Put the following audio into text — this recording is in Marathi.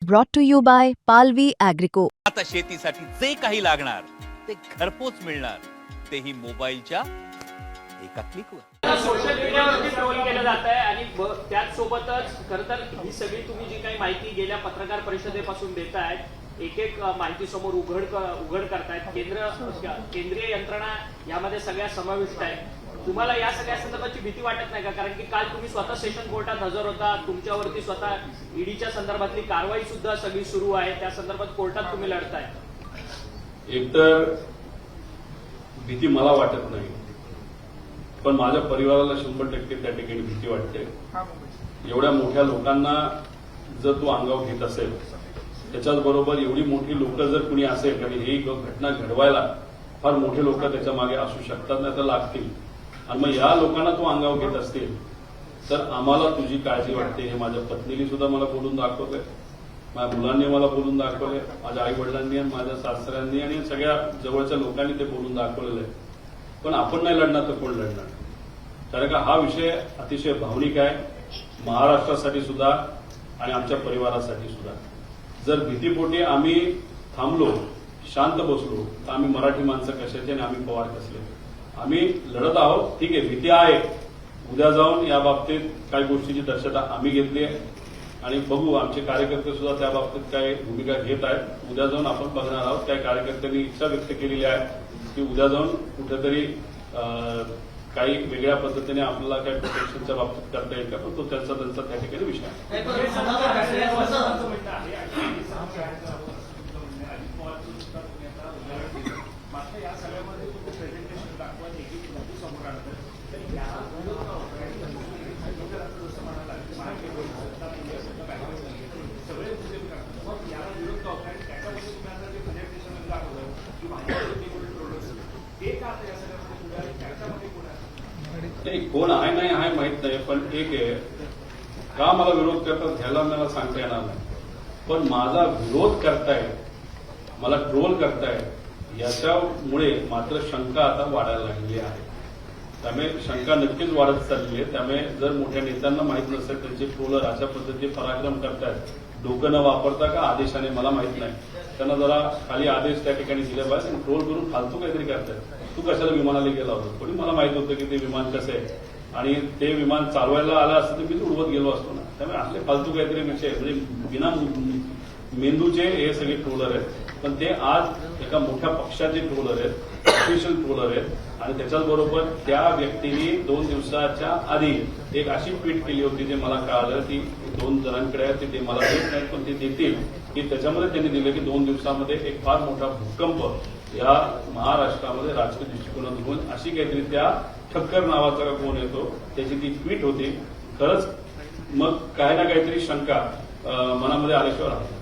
brought to you by Palvi Agrico. आता शेतीसाठी जे काही लागणार ते घरपोच मिळणार, तेही मोबाईलच्या एका क्लिकवर. सोशल मीडियावरती ट्रोल केलं जात आहे आणि त्याच सोबतच खरं तर ही सगळी तुम्ही जी काही माहिती गेल्या पत्रकार परिषदेपासून देतायत, एक एक माहिती समोर उघड करतायत. केंद्रीय यंत्रणा यामध्ये सगळ्या समाविष्ट आहे. तुम्हाला या सगळ्या संदर्भाची भीती वाटत नाही का? कारण की काल तुम्ही स्वतः सेशन कोर्टात हजर होता, तुमच्यावरती स्वतः ईडीच्या संदर्भातली कारवाई सुद्धा सगळी सुरू आहे, त्या संदर्भात कोर्टात तुम्ही लढताय. एकतर भीती मला वाटत नाही, पण माझ्या परिवाराला 100% त्या ठिकाणी भीती वाटते. एवढ्या मोठ्या लोकांना जर तू अंगावर घेत असेल, त्याच्याच बरोबर एवढी मोठी लोक जर कुणी असेल आणि ही घटना घडवायला फार मोठे लोक त्याच्या मागे असू शकतात, नाही तर लागतील, आणि मग या लोकांना तू अंगावर घेत असतील तर आम्हाला तुझी काळजी वाटते. हे माझ्या पत्नीने सुद्धा मला बोलून दाखवलंय, माझ्या मुलांनी मला बोलून दाखवलंय, माझ्या आई वडिलांनी आणि माझ्या सासऱ्यांनी आणि सगळ्या जवळच्या लोकांनी ते बोलून दाखवलेलं आहे. पण आपण नाही लढणार तर कोण लढणार? कारण का हा विषय अतिशय भावनिक आहे, महाराष्ट्रासाठी सुद्धा आणि आमच्या परिवारासाठी सुद्धा. जर भीतीपोटी आम्ही थांबलो, शांत बसलो, तर आम्ही मराठी माणसं कशाचे आणि आम्ही पवार कसले? आम्ही लढत आहोत, ठीक आहे, भीती आहे. उद्या जाऊन या बाबतीत काही गोष्टीची दक्षता आम्ही घेतली आहे आणि बघू आमचे कार्यकर्ते सुद्धा त्या बाबतीत काय भूमिका घेत आहेत. उद्या जाऊन आपण बघणार आहोत. काही कार्यकर्त्यांनी इच्छा व्यक्त केलेली आहे की उद्या जाऊन कुठेतरी काही वेगळ्या पद्धतीने आपल्याला काही प्रोटेक्शनच्या बाबतीत करता येईल का, पण तो त्यांचा त्या ठिकाणी विषय आहे. कोण आहे नाही आहे माहित नाही, पण एक आहे का मला विरोध करतात ह्याला मला सांगता येणार नाही. पण माझा विरोध करताय, मला ट्रोल करताय, याच्यामुळे मात्र शंका आता वाढायला लागलेली आहे. त्यामुळे शंका नक्कीच वाढत चालली आहे. त्यामुळे जर मोठ्या नेत्यांना माहित नसेल त्यांचे ट्रोलर अशा पद्धतीने पराक्रम करतायत, डोकं न वापरता का आदेशाने मला माहित नाही, त्यांना जरा खाली आदेश त्या ठिकाणी दिले पाहिजे. ट्रोल करून फालतू काहीतरी करतायत. तू कशाला विमानाला गेला होता? कोणी मला माहित होतं की ते विमान कसं आहे आणि ते विमान चालवायला आलं असतं तर मी उडवत गेलो असतो ना. त्यामुळे असले फालतू काहीतरी विषय म्हणजे बिना मेंदूचे हे सगळे ट्रोलर आहेत. पण ते आज एका मोठ्या पक्षाचे ट्रोलर आहेत, ऑफिशियल ट्रोलर आहेत. आणि त्याच्याच बरोबर त्या व्यक्तीने 2 दिवसाच्या आधी एक अशी ट्विट केली होती जे मला कळालं की 2 जणांकडे आहे, ते मला देत नाहीत पण ते देतील, की त्याच्यामध्ये त्यांनी दिलं की 2 दिवसामध्ये एक फार मोठा भूकंप या महाराष्ट्रामध्ये राजकीय दृष्टिकोनातून होईल, अशी काहीतरी त्या ठक्कर नावाचा का कोण येतो त्याची ती ट्विट होती. खरंच मग काही ना काहीतरी शंका मनामध्ये आल्याशिवाय